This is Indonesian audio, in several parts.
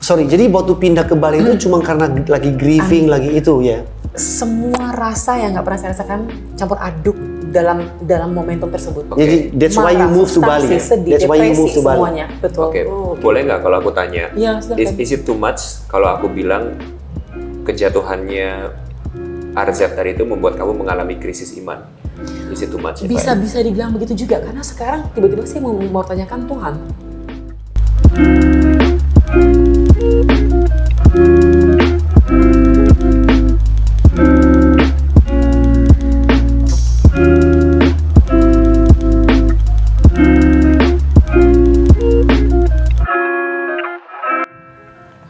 jadi waktu pindah ke Bali itu cuma karena lagi grieving, lagi itu ya? Semua rasa yang nggak pernah saya rasakan campur aduk dalam momentum tersebut. Jadi that's why you move to Bali. Sedih, That's why you move to Bali. Semuanya, betul. Oke. Boleh nggak kalau aku tanya? Iya, silakan. Is it too much kalau aku bilang kejatuhannya Arzat tadi itu membuat kamu mengalami krisis iman? Is it too much? Bisa dibilang begitu juga karena sekarang tiba-tiba saya mau tanyakan Tuhan.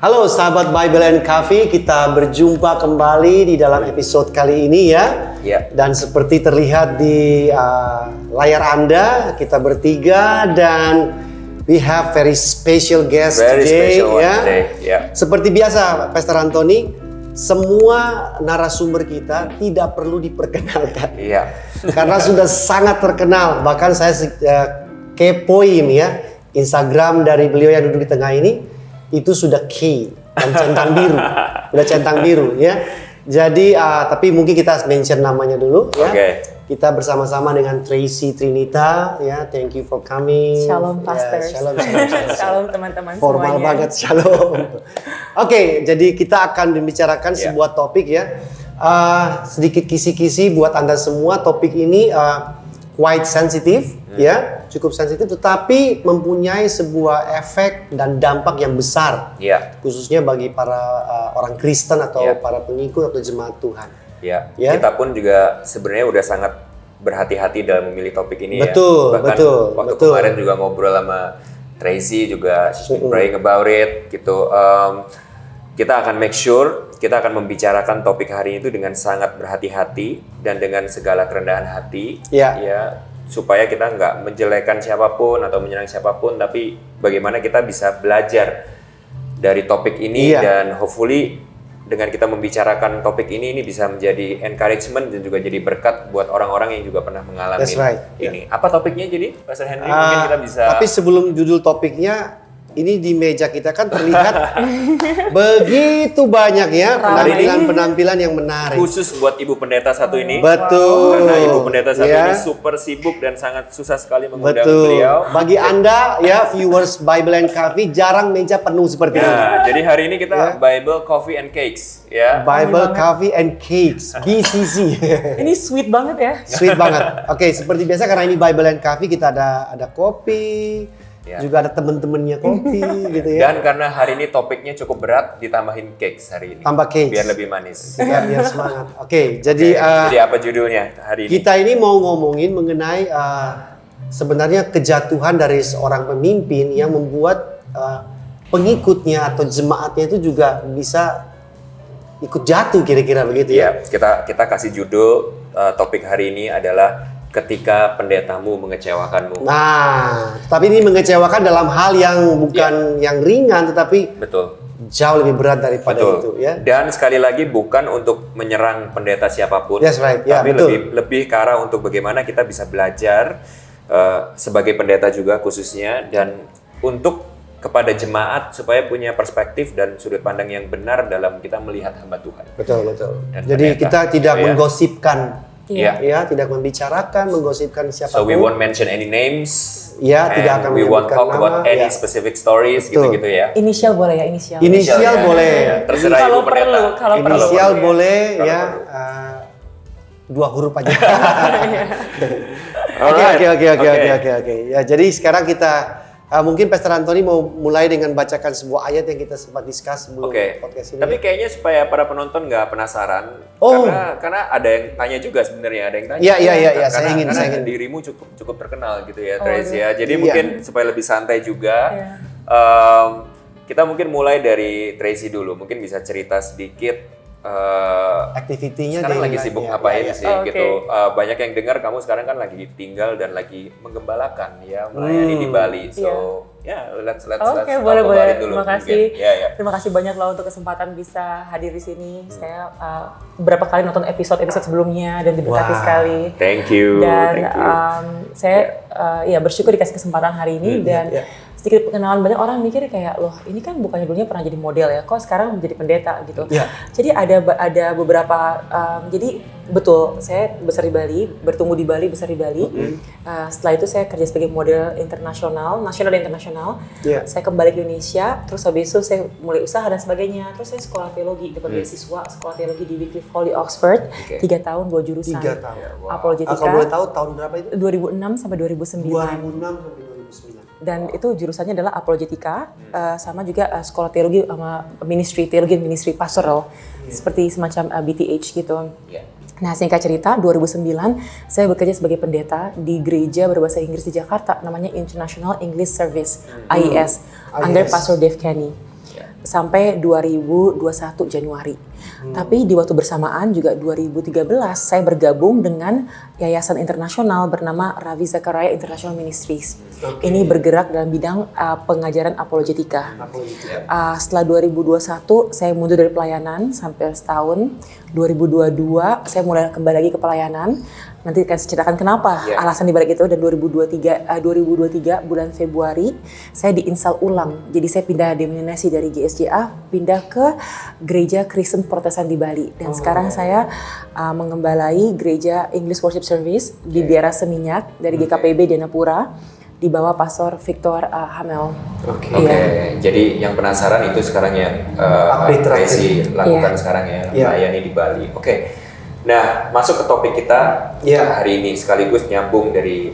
Halo sahabat Bible and Coffee, kita berjumpa kembali di dalam episode kali ini ya. Ya. Dan seperti terlihat di layar Anda, kita bertiga dan we have very special guest today ya. Yeah. Seperti biasa, Pastor Anthony, semua narasumber kita tidak perlu diperkenalkan. Iya. Karena sudah sangat terkenal. Bahkan saya kepoin ya Instagram dari beliau yang duduk di tengah ini. Itu sudah key dan centang biru, udah centang biru ya. Jadi tapi mungkin kita mention namanya dulu ya. Okay. Kita bersama-sama dengan Tracy Trinita ya. Thank you for coming. Shalom pastors. Ya, shalom. Shalom teman-teman Formal semuanya. banget shalom. Oke, jadi kita akan membicarakan sebuah topik ya. Sedikit kisi-kisi buat Anda semua. Topik ini quite sensitive ya, cukup sensitif, tetapi mempunyai sebuah efek dan dampak yang besar, khususnya bagi para orang Kristen atau para pengikut atau jemaat Tuhan. Ya. Ya. Kita pun juga sebenarnya udah sangat berhati-hati dalam memilih topik ini betul, ya. Bahkan waktu kemarin juga ngobrol sama Tracy juga praying about it gitu. Kita akan make sure kita akan membicarakan topik hari itu dengan sangat berhati-hati dan dengan segala kerendahan hati, ya, supaya kita nggak menjelekan siapapun atau menyerang siapapun, tapi bagaimana kita bisa belajar dari topik ini dan hopefully dengan kita membicarakan topik ini bisa menjadi encouragement dan juga jadi berkat buat orang-orang yang juga pernah mengalami ini. Apa topiknya jadi, Pastor Henry? Mungkin kita bisa. Tapi sebelum judul topiknya. Ini di meja kita kan terlihat begitu banyak ya penampilan yang menarik. Khusus buat Ibu Pendeta satu ini. Betul. Karena Ibu Pendeta satu ini super sibuk dan sangat susah sekali mengundang beliau. Bagi Anda ya viewers Bible and Coffee, jarang meja penuh seperti ini. Jadi hari ini kita Bible, Coffee and Cakes ya. Bible, Coffee and Cakes, BCC. Ini sweet banget ya. Sweet banget. Oke, seperti biasa karena ini Bible and Coffee, kita ada kopi. Juga ada temen-temennya kopi gitu ya. Dan karena hari ini topiknya cukup berat, ditambahin cakes hari ini. Tambah cakes. Biar lebih manis. Biar semangat. Oke, jadi apa judulnya hari ini? Kita ini mau ngomongin mengenai sebenarnya kejatuhan dari seorang pemimpin yang membuat pengikutnya atau jemaatnya itu juga bisa ikut jatuh kira-kira begitu ya. Kita kasih judul topik hari ini adalah ketika pendetamu mengecewakanmu. Nah, tapi ini mengecewakan dalam hal yang bukan yang ringan, tetapi jauh lebih berat daripada itu ya. Dan sekali lagi bukan untuk menyerang pendeta siapapun, tapi lebih ke arah untuk bagaimana kita bisa belajar sebagai pendeta juga khususnya, dan untuk kepada jemaat supaya punya perspektif dan sudut pandang yang benar dalam kita melihat hamba Tuhan. Betul. Dan jadi kita tidak menggosipkan. Tidak membicarakan, menggosipkan siapapun. So we won't mention any names. Tidak akan we won't talk about any specific stories gitu-gitu ya. Inisial boleh ya, inisial. Inisial boleh. Terserah Ibu Pendeta. Kalau perlu. Inisial boleh ya. 2 huruf aja. Oke. Ya, jadi sekarang kita mungkin Pastor Anthony mau mulai dengan bacakan sebuah ayat yang kita sempat discuss sebelum podcast ini. Tapi kayaknya supaya para penonton nggak penasaran, karena ada yang tanya juga sebenarnya, ada yang tanya. Iya, saya ingin. Dirimu cukup terkenal gitu ya, Tracy ya. Jadi mungkin supaya lebih santai juga, kita mungkin mulai dari Tracy dulu. Mungkin bisa cerita sedikit. Aktivitinya sekarang lagi sibuk ngapain sih gitu. Banyak yang dengar kamu sekarang kan lagi tinggal dan lagi menggembalakan ya, melayani di Bali. So let's boleh. Dulu. Terima kasih. Terima kasih banyak loh untuk kesempatan bisa hadir di sini. Saya beberapa kali nonton episode sebelumnya dan diberkati sekali. Thank you. Dan saya bersyukur dikasih kesempatan hari ini dan sedikit pengenalan banyak orang mikir kayak loh ini kan bukannya dulunya pernah jadi model ya, kok sekarang menjadi pendeta gitu. Iya. Jadi ada beberapa jadi betul saya besar di Bali, bertumbuh di Bali, besar di Bali. Setelah itu saya kerja sebagai model internasional, nasional dan internasional. Iya. Saya kembali ke Indonesia, terus habis itu saya mulai usaha dan sebagainya. Terus saya sekolah teologi, dapat beasiswa sekolah teologi di Wycliffe Hall di Oxford. 3 tahun 2 jurusan. 3 tahun. Apologetika. Kalau boleh tahu tahun berapa itu? 2006 sampai 2009. 2006 sampai 2009. Dan itu jurusannya adalah apologetika, sama juga sekolah teologi sama teologi dan ministry pastoral, seperti semacam BTH gitu. Nah singkat cerita, 2009 saya bekerja sebagai pendeta di gereja berbahasa Inggris di Jakarta, namanya International English Service, IES, under Pastor Dave Kenny. Sampai 2021 Januari. Tapi di waktu bersamaan juga 2013 saya bergabung dengan yayasan internasional bernama Ravi Zachariah International Ministries. Ini bergerak dalam bidang pengajaran apologetika. Setelah 2021 saya mundur dari pelayanan sampai setahun. 2022 saya mulai kembali lagi ke pelayanan. Nanti akan saya ceritakan kenapa alasan dibalik itu. Dan 2023 bulan Februari saya diinstal ulang. Jadi saya pindah denominasi dari GSJA pindah ke Gereja Kristen Protestan di Bali. Dan sekarang saya mengembalai Gereja English Worship Service di Biara Seminyak dari GKPB Denapura di bawah Pastor Victor Hamel. Oke. Jadi yang penasaran itu sekarang yang Tracy lakukan sekarang ya, melayani di Bali. Oke. Nah, masuk ke topik kita hari ini sekaligus nyambung dari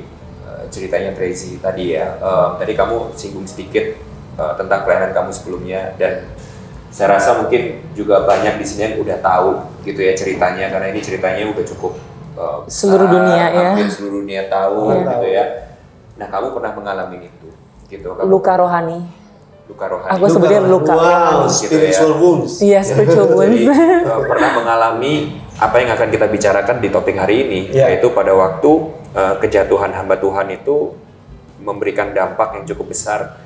ceritanya Tracy tadi ya. Tadi kamu singgung sedikit tentang pelayanan kamu sebelumnya, dan saya rasa mungkin juga banyak di sini yang udah tahu gitu ya ceritanya, karena ini ceritanya udah cukup seluruh dunia ya. Hampir seluruh dunia tahu gitu ya. Nah, kamu pernah mengalami itu gitu? Luka rohani. Aku sebutnya luka rohani. Spiritual wounds. Iya, spiritual wounds. Jadi, pernah mengalami apa yang akan kita bicarakan di topik hari ini, yaitu pada waktu kejatuhan hamba Tuhan itu memberikan dampak yang cukup besar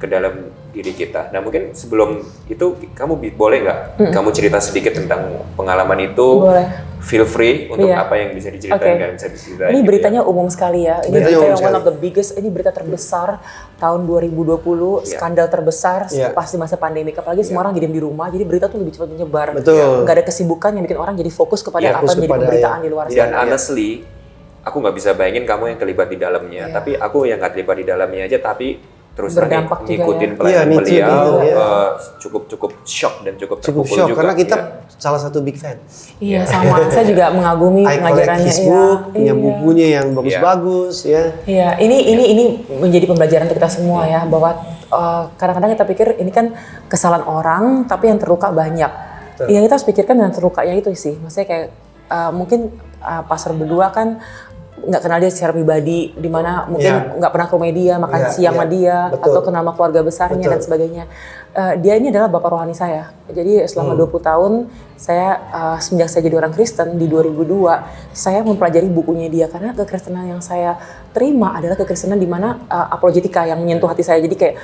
ke dalam diri kita. Nah, mungkin sebelum itu kamu boleh nggak kamu cerita sedikit tentang pengalaman itu? Boleh. Feel free untuk apa yang bisa diceritain dan bisa diceritain. Ini gitu beritanya umum sekali ya. Ini Beritanya berita yang umum one of the biggest, ini berita terbesar tahun 2020, skandal terbesar pas di masa pandemi. Apalagi semua orang jadi di rumah, jadi berita tuh lebih cepat menyebar. Betul. Nggak ada kesibukan yang bikin orang jadi fokus kepada apa yang jadi pemberitaan di luar sana. Dan honestly, aku nggak bisa bayangin kamu yang terlibat di dalamnya. Tapi aku yang nggak terlibat di dalamnya aja, tapi terus berdampak ngikutin juga pelayanan beliau, cukup shock dan cukup terpukul shock, juga. karena kita salah satu big fan. Iya sama, saya juga mengagumi pengajarannya. His book, punya bukunya yang bagus-bagus ya. Iya, ini menjadi pembelajaran untuk kita semua ya, bahwa kadang-kadang kita pikir ini kan kesalahan orang, tapi yang terluka banyak. Yang kita harus pikirkan yang terlukanya itu sih, maksudnya kayak mungkin pastor berdua kan nggak kenal dia secara pribadi, di mana mungkin nggak pernah ke rumah dia, makan siang sama dia, atau kenal sama keluarga besarnya dan sebagainya. Dia ini adalah bapak rohani saya. Jadi selama 20 tahun saya semenjak saya jadi orang Kristen di 2002, saya mempelajari bukunya dia, karena kekristenan yang saya terima adalah kekristenan di mana apologetika yang menyentuh hati saya. Jadi kayak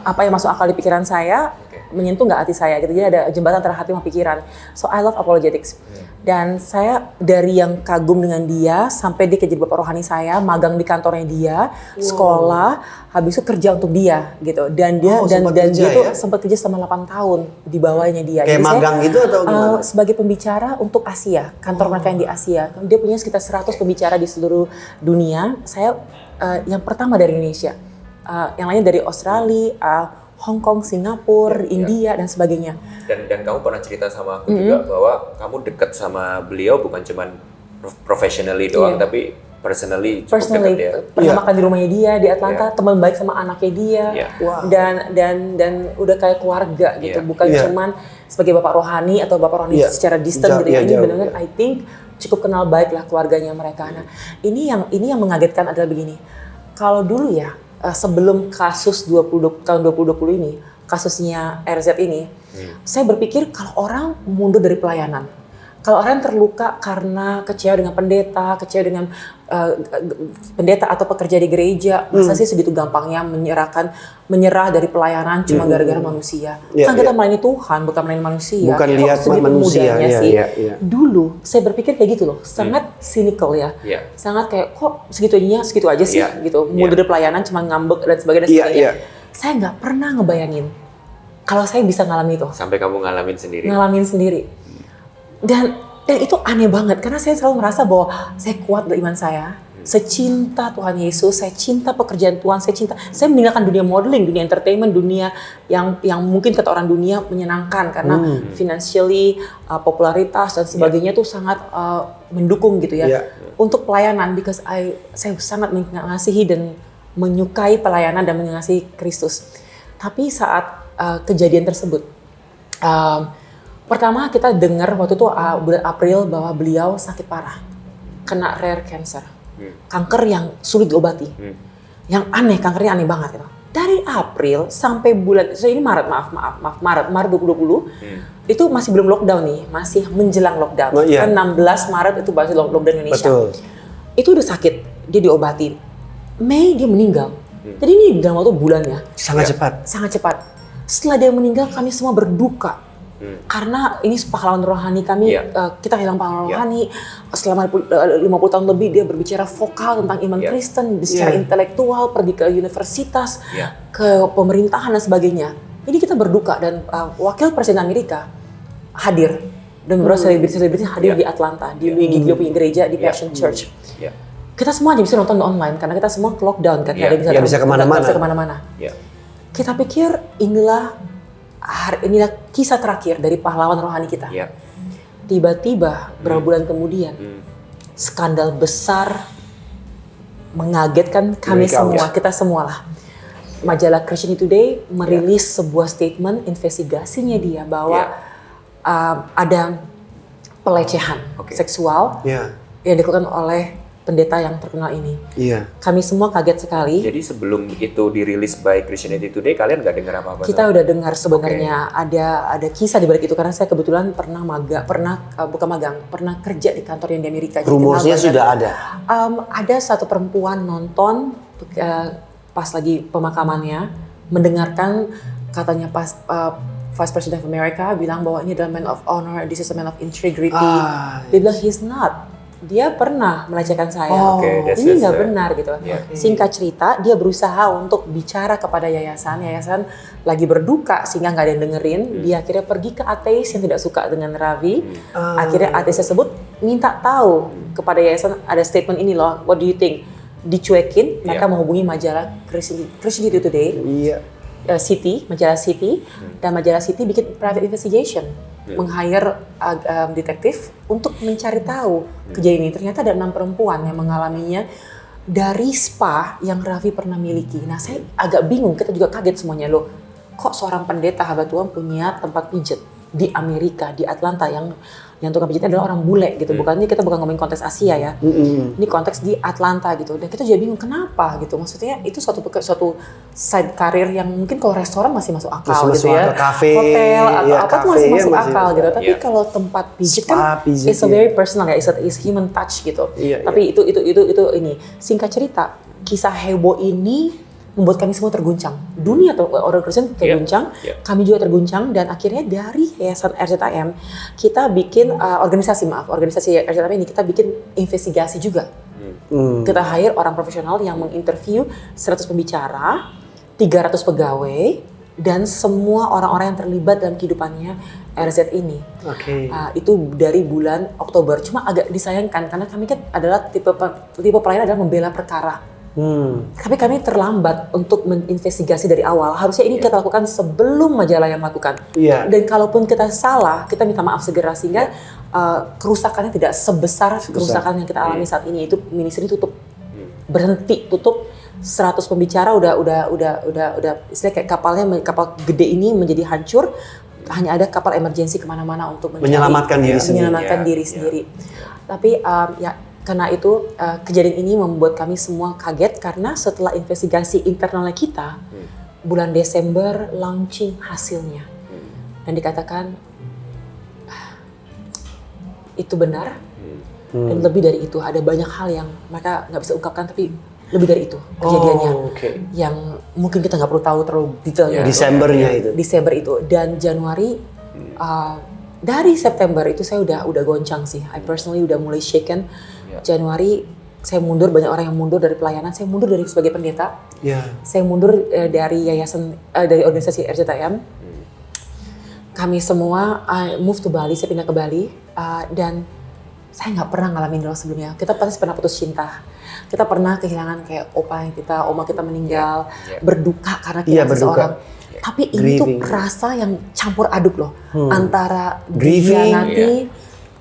apa yang masuk akal di pikiran saya menyentuh nggak hati saya gitu. Jadi ada jembatan antara hati sama pikiran. So I love apologetics. Dan saya dari yang kagum dengan dia sampai dia jadi bapak rohani saya, magang di kantornya dia, sekolah, habis itu kerja untuk dia gitu. Dan dia dia tuh sempat kerja selama 8 tahun di bawahnya dia. Kayak jadi magang gitu atau gimana? Sebagai pembicara untuk Asia, kantor mereka yang di Asia. Dia punya sekitar 100 pembicara di seluruh dunia. Saya yang pertama dari Indonesia. Yang lainnya dari Australia, Hong Kong, Singapura, India dan sebagainya. Dan kamu pernah cerita sama aku juga bahwa kamu dekat sama beliau bukan cuman professionally doang, tapi personally cukup dekat ya. Pernah makan di rumahnya dia di Atlanta, teman baik sama anaknya dia, dan udah kayak keluarga gitu, bukan cuman sebagai bapak rohani atau bapak rohani secara distant gitu. Ini benar-benar I think cukup kenal baik lah keluarganya mereka. Nah, ini yang mengagetkan adalah begini. Kalau dulu ya, sebelum kasus tahun 2020 ini, kasusnya RZ ini, saya berpikir kalau orang mundur dari pelayanan, kalau orang terluka karena kecewa dengan pendeta, kecewa dengan pendeta atau pekerja di gereja, masa sih segitu gampangnya menyerah dari pelayanan cuma gara-gara manusia. Kan kita melayani Tuhan, bukan melayani manusia. Bukan lihat manusia. Dulu saya berpikir kayak gitu loh, sangat cynical ya, sangat kayak kok segitu aja sih gitu, model pelayanan cuma ngambek dan sebagainya. Saya nggak pernah ngebayangin kalau saya bisa ngalamin itu. Sampai kamu ngalamin sendiri. Dan itu aneh banget karena saya selalu merasa bahwa saya kuat dari iman saya. Saya cinta Tuhan Yesus, saya cinta pekerjaan Tuhan, saya meninggalkan dunia modeling, dunia entertainment, dunia yang mungkin kata orang dunia menyenangkan karena financially, popularitas dan sebagainya tuh sangat mendukung gitu ya. Untuk pelayanan, because saya sangat mengasihi dan menyukai pelayanan dan mengasihi Kristus. Tapi saat kejadian tersebut, pertama kita dengar waktu itu bulan April bahwa beliau sakit parah, kena rare cancer. Kanker yang sulit diobati. Yang aneh, kankernya aneh banget gitu. Dari April sampai bulan, ini Maret, Maret 2020, itu masih belum lockdown nih, masih menjelang lockdown. Kan 16 Maret itu masih lockdown Indonesia. Betul. Itu udah sakit, dia diobatin. Mei dia meninggal. Jadi ini dalam waktu bulannya. Sangat cepat. Setelah dia meninggal, kami semua berduka. Karena ini pahlawan rohani kami, kita hilang pahlawan rohani. Selama 50 tahun lebih dia berbicara vokal tentang iman Kristen, secara intelektual, pergi ke universitas, ke pemerintahan dan sebagainya. Jadi kita berduka dan wakil presiden Amerika hadir dan beberapa selebriti hadir di Atlanta, di Louis Giglio punya gereja di Passion Church. Kita semua aja bisa nonton online karena kita semua lockdown kan, nggak bisa kemana-mana. Kita pikir inilah kisah terakhir dari pahlawan rohani kita. Tiba-tiba beberapa bulan kemudian, skandal besar mengagetkan kami semua, kita semua lah. Majalah Christianity Today merilis sebuah statement investigasinya dia bahwa ada pelecehan seksual yang dilakukan oleh pendeta yang terkenal ini. Kami semua kaget sekali. Jadi sebelum itu dirilis by Christianity Today, kalian nggak dengar apa-apa? Kita udah dengar sebenarnya ada kisah di balik itu karena saya kebetulan pernah kerja di kantor yang di Amerika. Rumusnya sudah ada. Ada satu perempuan nonton pas lagi pemakamannya, mendengarkan katanya pas Vice President of America bilang bahwa ini adalah man of honor, this is a man of integrity. Dia bilang he's not. Dia pernah melecehkan saya. Ini nggak benar gitu. Singkat cerita, dia berusaha untuk bicara kepada yayasan lagi berduka sehingga nggak ada yang dengerin. Dia akhirnya pergi ke ateis yang tidak suka dengan Ravi. Akhirnya ateis tersebut minta tahu kepada yayasan, ada statement ini loh, what do you think? Dicuekin, mereka menghubungi majalah Christianity Today. Majalah City, dan majalah City bikin private investigation, meng-hire detektif untuk mencari tahu kejadian ini. Ternyata ada 6 perempuan yang mengalaminya dari spa yang Raffi pernah miliki. Nah, saya agak bingung, kita juga kaget semuanya loh. Kok seorang pendeta hamba Tuhan punya tempat pijet di Amerika, di Atlanta yang tukang pijitnya adalah orang bule gitu. Bukan, ini kita bukan ngomongin konteks Asia ya. Ini konteks di Atlanta gitu. Dan kita juga bingung kenapa gitu. Maksudnya itu suatu side karir yang mungkin kalau restoran masih masuk akal gitu ya. Kafe, hotel atau apa tuh masih masuk akal gitu. Tapi kalau tempat pijit kan it's a very personal ya, it's human touch gitu. Tapi itu ini. Singkat cerita, kisah heboh ini membuat kami semua terguncang. Dunia orang Kristen terguncang, kami juga terguncang, dan akhirnya dari Yayasan RZIM kita bikin organisasi RZIM ini kita bikin investigasi juga. Kita hire orang profesional yang menginterview 100 pembicara, 300 pegawai, dan semua orang-orang yang terlibat dalam kehidupannya RZ ini. Itu dari bulan Oktober. Cuma agak disayangkan karena kami kan adalah tipe pelayanan adalah membela perkara. Tapi kami terlambat untuk menginvestigasi dari awal. Harusnya ini kita lakukan sebelum majalah yang melakukan. Dan kalaupun kita salah, kita minta maaf segera sehingga kerusakannya tidak sebesar kerusakan yang kita alami saat ini. Itu ministry tutup, berhenti, tutup. 100 pembicara udah istilahnya kayak kapal gede ini menjadi hancur. Hanya ada kapal emergency kemana-mana untuk menyelamatkan diri sendiri. Tapi karena itu kejadian ini membuat kami semua kaget karena setelah investigasi internalnya kita, bulan Desember launching hasilnya. Dan dikatakan itu benar. Dan lebih dari itu, ada banyak hal yang mereka nggak bisa ungkapkan, tapi lebih dari itu kejadiannya. Yang mungkin kita nggak perlu tahu terlalu detailnya. Desember itu. Dan Januari dari September itu saya udah goncang sih. I personally udah mulai shaken. Januari saya mundur, banyak orang yang mundur dari pelayanan. Saya mundur dari sebagai pendeta. Saya mundur dari yayasan, dari organisasi RCTM. Kami semua move to Bali, saya pindah ke Bali. Dan saya nggak pernah ngalamin dulu sebelumnya. Kita pasti pernah putus cinta. Kita pernah kehilangan kayak oma kita meninggal, berduka karena kehilangan seseorang. Tapi ini tuh rasa yang campur aduk loh, antara dikhianati,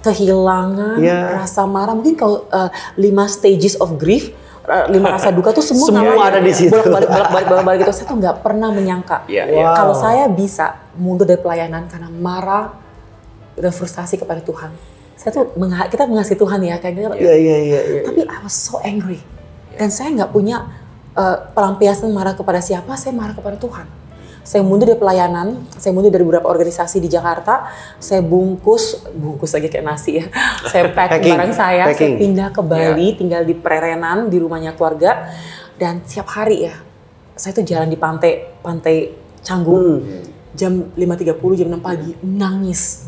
kehilangan, rasa marah. Mungkin kalau 5 stages of grief, 5 rasa duka tuh semua ada di situ. Bolak-balik gitu. Saya tuh nggak pernah menyangka kalau saya bisa mundur dari pelayanan karena marah dan frustasi kepada Tuhan. Saya tuh kita mengasihi Tuhan ya kayak gitu. Tapi I was so angry dan saya nggak punya pelampiasan marah kepada siapa. Saya marah kepada Tuhan. Saya mundur dari pelayanan, saya mundur dari beberapa organisasi di Jakarta, saya bungkus lagi kayak nasi ya. Saya packing barang saya pindah ke Bali, tinggal di Prerenan di rumahnya keluarga, dan setiap hari ya, saya tuh jalan di pantai Canggu, jam 5.30, jam 6 pagi, nangis.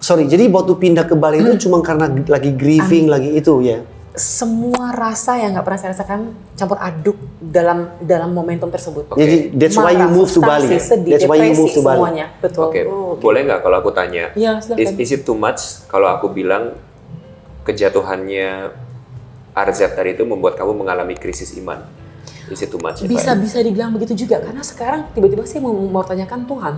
Sorry, jadi waktu pindah ke Bali itu cuma karena lagi grieving, lagi itu ya? Semua rasa yang nggak pernah saya rasakan campur aduk dalam momentum tersebut. Jadi that's why you move to Bali. Sedih, that's why you move to Bali. Semuanya, betul. Boleh nggak kalau aku tanya? Ya, silakan. Is it too much kalau aku bilang kejatuhannya RZ tadi itu membuat kamu mengalami krisis iman? Is it too much? Bisa dibilang begitu juga karena sekarang tiba-tiba saya mau tanyakan Tuhan.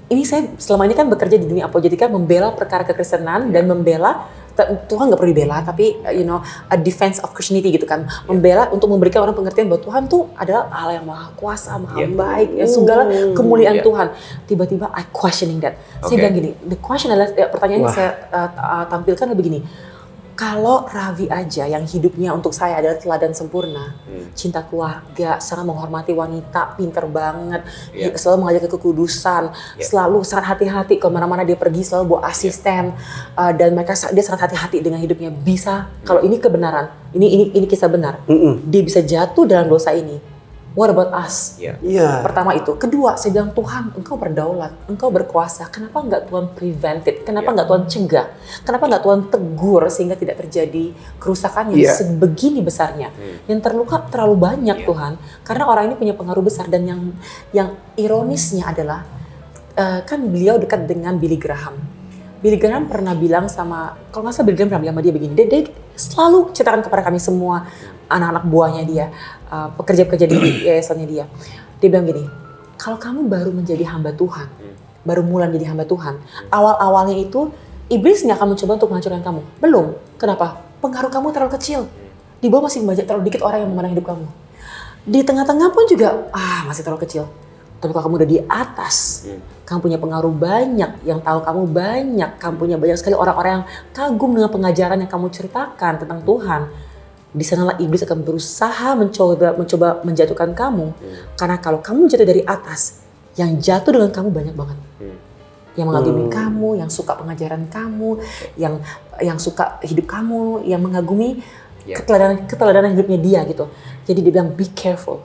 Ini saya selama ini kan bekerja di dunia apologetika, membela perkara kekristenan dan membela Tuhan nggak perlu dibela, tapi a defense of Christianity gitu kan, membela untuk memberikan orang pengertian bahwa Tuhan tuh adalah Allah yang maha kuasa, maha baik, segala kemuliaan Tuhan. Tiba-tiba I questioning that. Saya bilang gini, the question adalah pertanyaan yang saya tampilkan adalah begini. Kalau Ravi aja yang hidupnya untuk saya adalah teladan sempurna, cinta keluarga, sangat menghormati wanita, pinter banget, selalu mengajak ke kekudusan, selalu sangat hati-hati kemana-mana dia pergi, selalu bawa asisten, dan dia sangat hati-hati dengan hidupnya. Bisa, kalau ini kebenaran, ini kisah benar, dia bisa jatuh dalam dosa ini. What about us? Pertama itu. Kedua, saya bilang Tuhan, Engkau berdaulat, Engkau berkuasa. Kenapa nggak Tuhan prevented? Kenapa nggak Tuhan cegah? Kenapa nggak Tuhan tegur sehingga tidak terjadi kerusakan yang sebegini besarnya? Yang terluka terlalu banyak Tuhan, karena orang ini punya pengaruh besar. Dan yang ironisnya adalah kan beliau dekat dengan Billy Graham. Billy Graham pernah bilang sama, kalau nggak salah Billy Graham pernah bilang sama dia begini, dia selalu ceritakan kepada kami semua anak-anak buahnya dia, pekerja-pekerja di yayasannya dia. Dia bilang gini, kalau kamu baru menjadi hamba Tuhan, baru mulai menjadi hamba Tuhan, awal-awalnya itu iblis nggak akan mencoba untuk menghancurkan kamu. Belum. Kenapa? Pengaruh kamu terlalu kecil. Di bawah masih banyak, terlalu dikit orang yang memandang hidup kamu. Di tengah-tengah pun juga, masih terlalu kecil. Tapi kalau kamu udah di atas, kamu punya pengaruh banyak, yang tahu kamu banyak, kamu punya banyak sekali orang-orang yang kagum dengan pengajaran yang kamu ceritakan tentang Tuhan. Di sanalah iblis akan berusaha mencoba menjatuhkan kamu. Karena kalau kamu jatuh dari atas, yang jatuh dengan kamu banyak banget. Yang mengagumi kamu, yang suka pengajaran kamu, yang suka hidup kamu, yang mengagumi keteladanan hidupnya dia gitu. Jadi dia bilang be careful.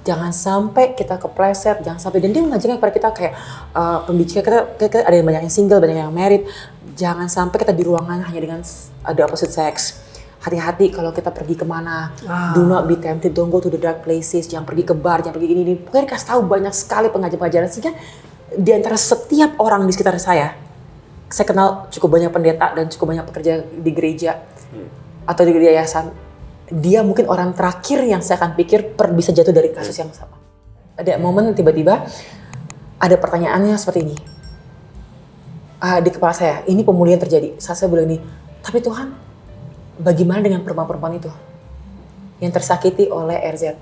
Jangan sampai kita kepleset, jangan sampai, dan dia mengajarkan kepada kita kayak pembicara, kita ada yang banyak yang single, banyak yang married. Jangan sampai kita di ruangan hanya dengan ada opposite sex. Hati-hati kalau kita pergi kemana. Do not be tempted, don't go to the dark places. Jangan pergi ke bar, jangan pergi ini. Pokoknya dikasih tahu banyak sekali pengajaran-pengajaran. Sehingga di antara setiap orang di sekitar saya kenal cukup banyak pendeta dan cukup banyak pekerja di gereja atau di yayasan. Dia mungkin orang terakhir yang saya akan pikir bisa jatuh dari kasus yang sama. Ada momen tiba-tiba ada pertanyaannya seperti ini. Di kepala saya, ini pemulihan terjadi. Saya bilang ini, tapi Tuhan, bagaimana dengan perempuan-perempuan itu yang tersakiti oleh RZ?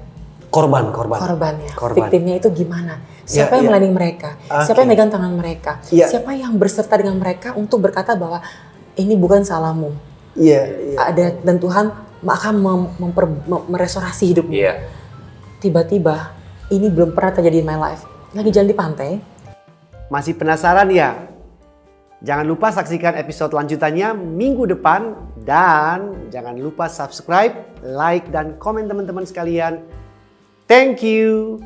Korbannya. Victimnya itu gimana? Siapa yang melayani mereka? Siapa yang megang tangan mereka? Siapa yang berserta dengan mereka untuk berkata bahwa ini bukan salahmu? Ada, dan Tuhan akan merestorasi hidupmu. Tiba-tiba ini belum pernah terjadi in my life. Lagi jalan di pantai. Masih penasaran ya? Jangan lupa saksikan episode lanjutannya minggu depan. Dan jangan lupa subscribe, like, dan komen teman-teman sekalian. Thank you.